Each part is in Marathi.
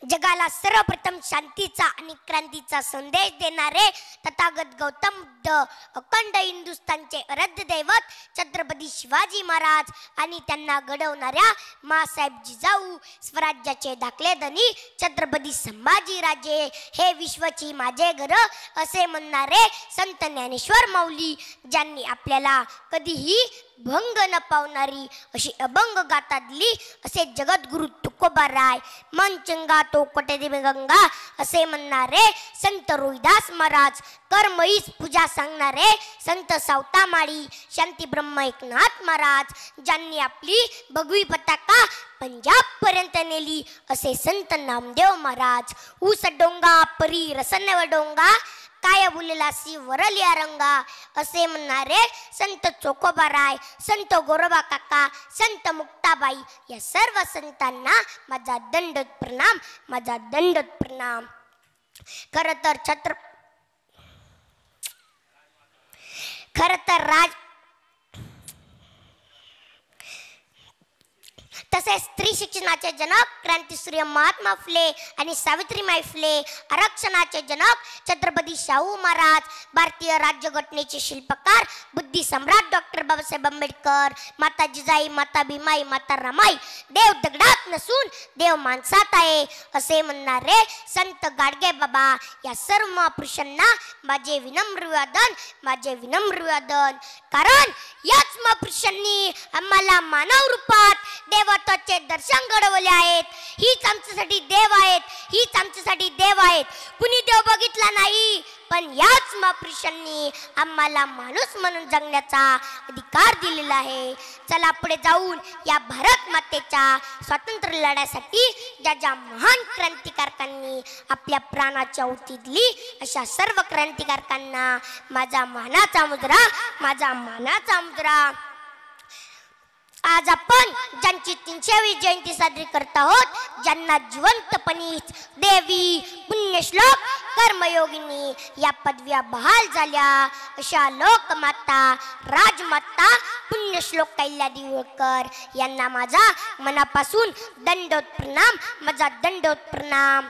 जगाला सर्वप्रथम शांतीचा आणि क्रांतीचा संदेश देणारे तथागत गौतम बुद्ध, अखंड हिंदुस्थानचे आराध्य दैवत छत्रपती शिवाजी महाराज आणि त्यांना घडवणाऱ्या माँसाहेब जिजाऊ, स्वराज्याचे दाखले धनी छत्रपती संभाजीराजे, हे विश्वाची माझे घर असे म्हणणारे संत ज्ञानेश्वर माऊली, ज्यांनी आपल्याला कधीही भंग न पावणारी अशी अभंग गाथा दिली असे जगद्गुरु तुकोबाराय, मन चंगा तो कटे देवे गंगा असे म्हणणारे संत रोहिदास महाराज, कर्मईच पूजा सांगणारे संत सावतामाळी, शांती ब्रह्म एकनाथ महाराज, ज्यांनी आपली भगवी पताका पंजाब पर्यंत नेली असे संत नामदेव महाराज, ऊस डोंगा परी रसनव डोंगा काय बोलेला सी वरलिया रंगा असे म्हणणारे संत चोकोबाराय, संत गोरोबा काका, संत मुक्ताबाई, या सर्व संतांना माझा दंडोत प्रणाम, माझा दंडोत प्रणाम। खर तर तसेच स्त्री शिक्षणाचे जनक क्रांतीसूर्य महात्मा फुले आणि सावित्रीबाई फुले, आरक्षणाचे जनक छत्रपती शाहू महाराज, भारतीय राज्यघटनेचे शिल्पकार बुद्धी सम्राट डॉक्टर बाबासाहेब आंबेडकर, माता जिजाई, माता भीमाई, माता रमाई, देव दगडात नसून देव माणसात आहे असे म्हणणारे संत गाडगे बाबा, या सर्व महापुरुषांना माझे विनम्र अभिवादन, माझे विनम्र अभिवादन। कारण याच महापुरुषांनी आम्हाला मानव रूपात देवत्वाचे दर्शन घडवले आहेत। हीच आमच्यासाठी देव आहेत, हीच आमच्यासाठी देव आहेत। कुणी देव बघितला नाही, पण याच महापुरुषांनी आम्हाला माणूस म्हणून जगण्याचा अधिकार दिलेला आहे। चला पुढे जाऊन या भारत मातेच्या स्वातंत्र्य लढ्यासाठी ज्या ज्या महान क्रांतिकारकांनी आपल्या प्राणाची आहुती दिली, अशा सर्व क्रांतिकारकांना माझा मानाचा मुजरा, माझा मानाचा मुजरा। आज आपण ज्यांची 300वी जयंती साजरी करत आहोत, ज्यांना जिवंतपणी देवी, पुण्यश्लोक, कर्मयोगिनी या पदव्या बहाल झाल्या, अशा लोकमाता, राजमाता पुण्यश्लोक अहिल्यादेवी होळकर यांना माझा मनापासून दंडोत प्रणाम, माझा दंडोत प्रणाम।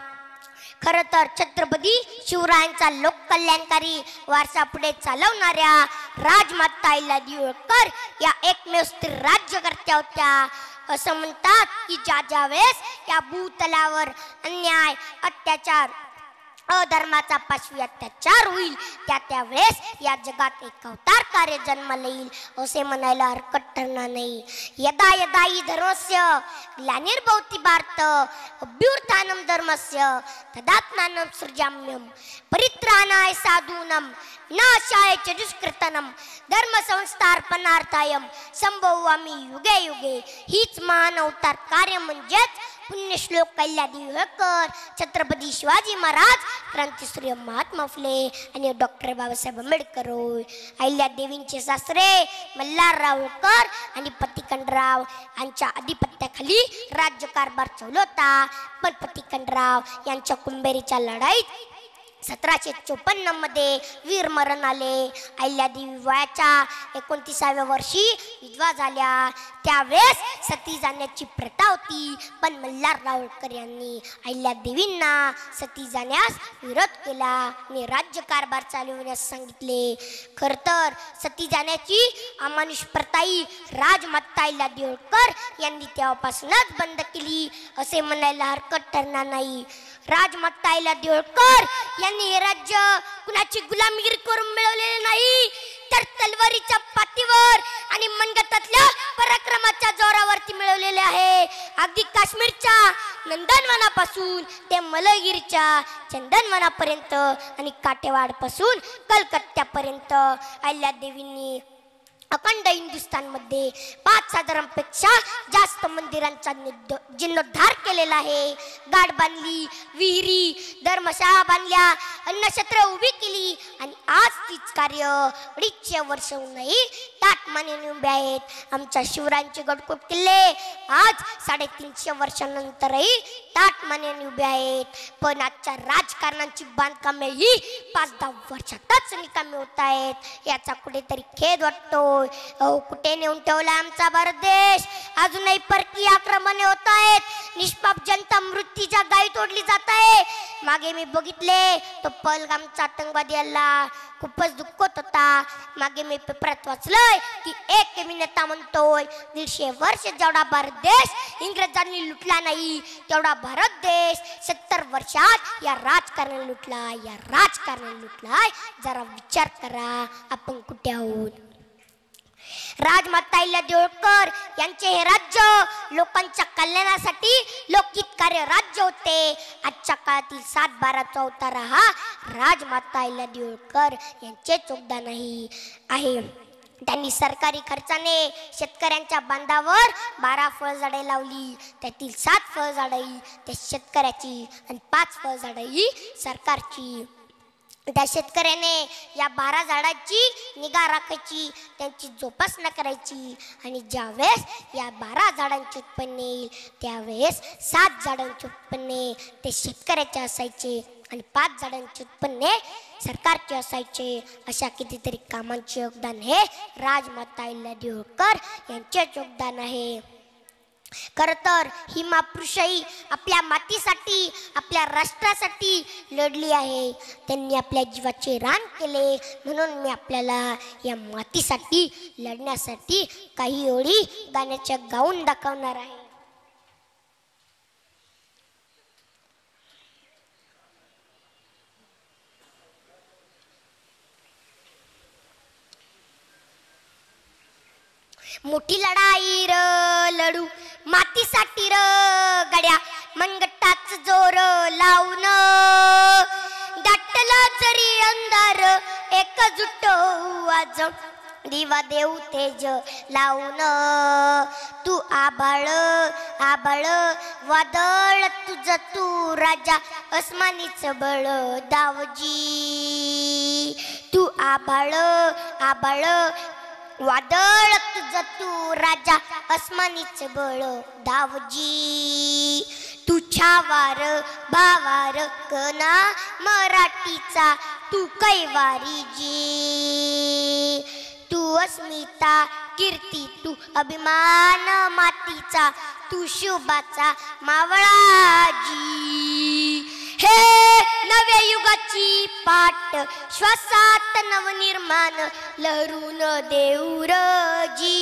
खर तर छत्रपती शिवरायांचा लोककल्याणकारी वारसा पुढे चालवणाऱ्या राजमाता अहिल्यादेवी होळकर या एकमेव स्त्री राज्यकर्त्या होत्या। असं म्हणतात की ज्या वेळेस या भूतलावर अन्याय, अत्याचार, अधर्माचा पाशवी अत्याचार होईल, त्या वेळेस या जगात एक अवतार कार्य जन्माला येईल असे म्हणायला हरकत ठरणार नाही। यदा यदा हि धर्मस्य ग्लानिर्भवति भारत अभ्युत्थानं धर्मस्य तदात्मानं सृजाम्यहं परित्राणाय साधूनां विनाशाय च दुष्कृतानां धर्म संस्थापनार्थाय संभवामि युगे युगे। हीच महान अवतार कार्य म्हणजेच पुण्यश्लोक अहिल्यादेवी होळकर, छत्रपती शिवाजी महाराज, क्रांतीसूर्य महात्मा फुले आणि डॉक्टर बाबासाहेब आंबेडकर होय। अहिल्यादेवींचे सासरे मल्हारराव होळकर आणि पती खंडराव यांच्या अधिपत्याखाली राज्यकारभार चालू होता, पण पती खंडराव यांच्या कुंभेरीच्या लढाईत 1754 मध्ये वीरमरण आले। अहिल्यादेवी वयाच्या 29व्या वर्षी विधवा झाल्या। त्यावेळेस सती जाण्याची प्रथा होती, पण मल्हारराव होळकर यांनी अहिल्यादेवींना सती जाण्यास विरोध केला आणि राज्यकारभार चालवण्यास सांगितले। खर तर सती जाण्याची अमानुष प्रथाही राजमाता अहिल्यादेवी होळकर यांनी तेव्हापासूनच बंद केली असे म्हणायला हरकत ठरणार नाही। राजमाता अहिल्यादेवी होळकर यांनी हे राज्य कुणाची गुलामगिरी करून मिळवलेले नाही, तर तलवारीच्या पाठीवर आणि मनगटातल्या पराक्रमाच्या जोरावरती मिळवलेले आहे। अगदी काश्मीरच्या नंदनवनापासून ते मलगिरीच्या चंदनवनापर्यंत आणि काटेवाड पासून कलकत्त्यापर्यंत अहिल्यादेवींनी अखंड हिंदुस्थानमध्ये 5000पेक्षा जास्त मंदिरांचा जीर्णोद्धार केलेला आहे। गाड बांधली, विहिरी, धर्मशाळा बांधल्या, अन्नछत्र उभी केली आणि आज तीच कार्य 250 वर्ष होऊनही ताटमानेने उभे आहेत। आमच्या शिवरायांचे गडकोट किल्ले आज 350 वर्षांनंतरही ताटमानेने उभे आहेत, पण आजच्या राजकारणांची बांधकामे ही 5-10 वर्षातच निकामी होत आहेत। याचा कुठेतरी खेद वाटतो। कुठे नेऊन ठेवला आमचा भारत देश अजूनही परकीय आक्रमणे होत आहेत. निष्पाप जनता मृत्यूच्या गायी तोडली जात आहे. मागे मी बघितले तो पहलगामचा आतंकवादी हल्ला खूपच दुःखद होता. मागे मी पेपरात वाचलंय की एक अभिनेता म्हणतोय 150 वर्ष जेवढा भारत देश इंग्रजांनी लुटला नाही तेवढा भारत देश 70 वर्षात या राजकारणाने लुटलाय. जरा विचार करा आपण कुठे आहोत. राजमाता अहिल्यादेवी होळकर यांचे हे राज्य लोकांच्या कल्याणासाठी लोकहित कार्य राज्य होते. आजच्या काळातील 7/12चा अवतार हा राजमाता अहिल्यादेवी होळकर यांचे योगदान आहे. त्यांनी सरकारी खर्चाने शेतकऱ्यांच्या बांधावर 12 फळझाडे लावली. त्यातील 7 फळझाडे त्या शेतकऱ्याची आणि 5 फळझाडे सरकारची. त्या शेतकऱ्याने या 12 झाडांची निगा राखायची, त्यांची जोपासना करायची आणि ज्यावेळेस या 12 झाडांचे उत्पन्न येईल त्यावेळेस 7 झाडांचे उत्पन्न ते शेतकऱ्याचे असायचे आणि 5 झाडांचे उत्पन्न सरकारचे असायचे. अशा कितीतरी कामांचे योगदान हे राजमाता अहिल्यादेवी होळकर यांचे योगदान आहे. खरं तर ही महापुरुषाई आपल्या मातीसाठी आपल्या राष्ट्रासाठी लढली आहे. त्यांनी आपल्या जीवाचे रान केले. म्हणून मी आपल्याला या मातीसाठी लढण्यासाठी काही ओळी गाण्याच्या गाऊन दाखवणार आहे. मोठी लढाई र लढू मातीसाठी र गड्या मनगटाच जोर लावून दाटला जरी अंधार एकजुट आज दिवा देऊ तेज लावून. तू आभाळ आभाळ वादळ तुझ तू राजा अस्मानीच बळ दावजी. तू आभाळ आभाळ वादळ तुझ तू राजा अस्मानीच बळ दावजी. तू छावार भावार कना मराठीचा तू कैवारी जी. तू अस्मिता कीर्ती तू अभिमान मातीचा तू शुभाचा मावळाजी. हे नव्या युगाची पाट श्वासात नवनिर्माण लहरून देऊरजी.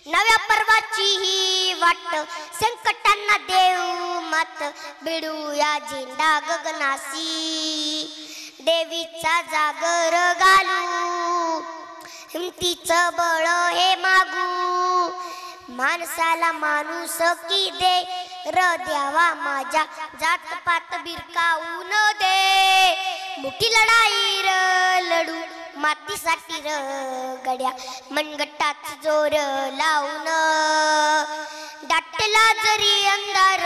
नव्या पर्वाची ही वाट संकटांना देऊ मात भिडूया झेंडा गगनासी. देवीचा जागर घालू हिमतीचं बळ हे मागू. माणसाला माणूस की दे र द्यावा माझ्या जात पात बिरकावून दे. मोठी लढाई र लढू मातीसाठी र गड्या मनगटाच जोर लावून दाटला जरी अंधार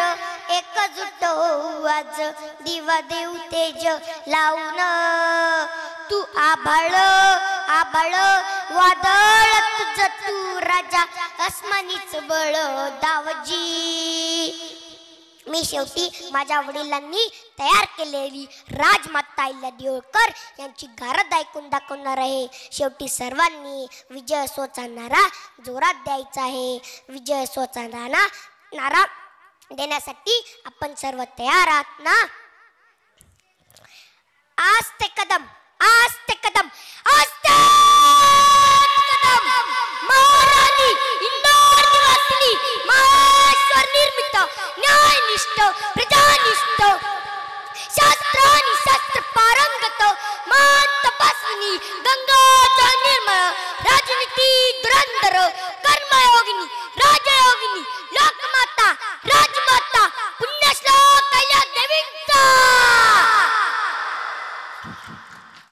एकजुट होऊ आज दिवा देऊ तेज लावून. तू आभाळ आभाळ वादळ तुझ तू राजा अस्मानीच बळ दावजी. मी शेवटी माझ्या वडिलांनी तयार केलेली राजमाता अहिल्यादेवी होळकर यांची गारद ऐकून दाखवणार आहे. शेवटी सर्वांनी विजय सोचा नारा जोरात द्यायचा आहे. विजय सोचा नारा देण्यासाठी आपण सर्व तयार आहात ना. आस्ते कदम आस्ते कदम आस्ते कदम. महाराणी इंदोर निवासिनी महेश्वर निर्मित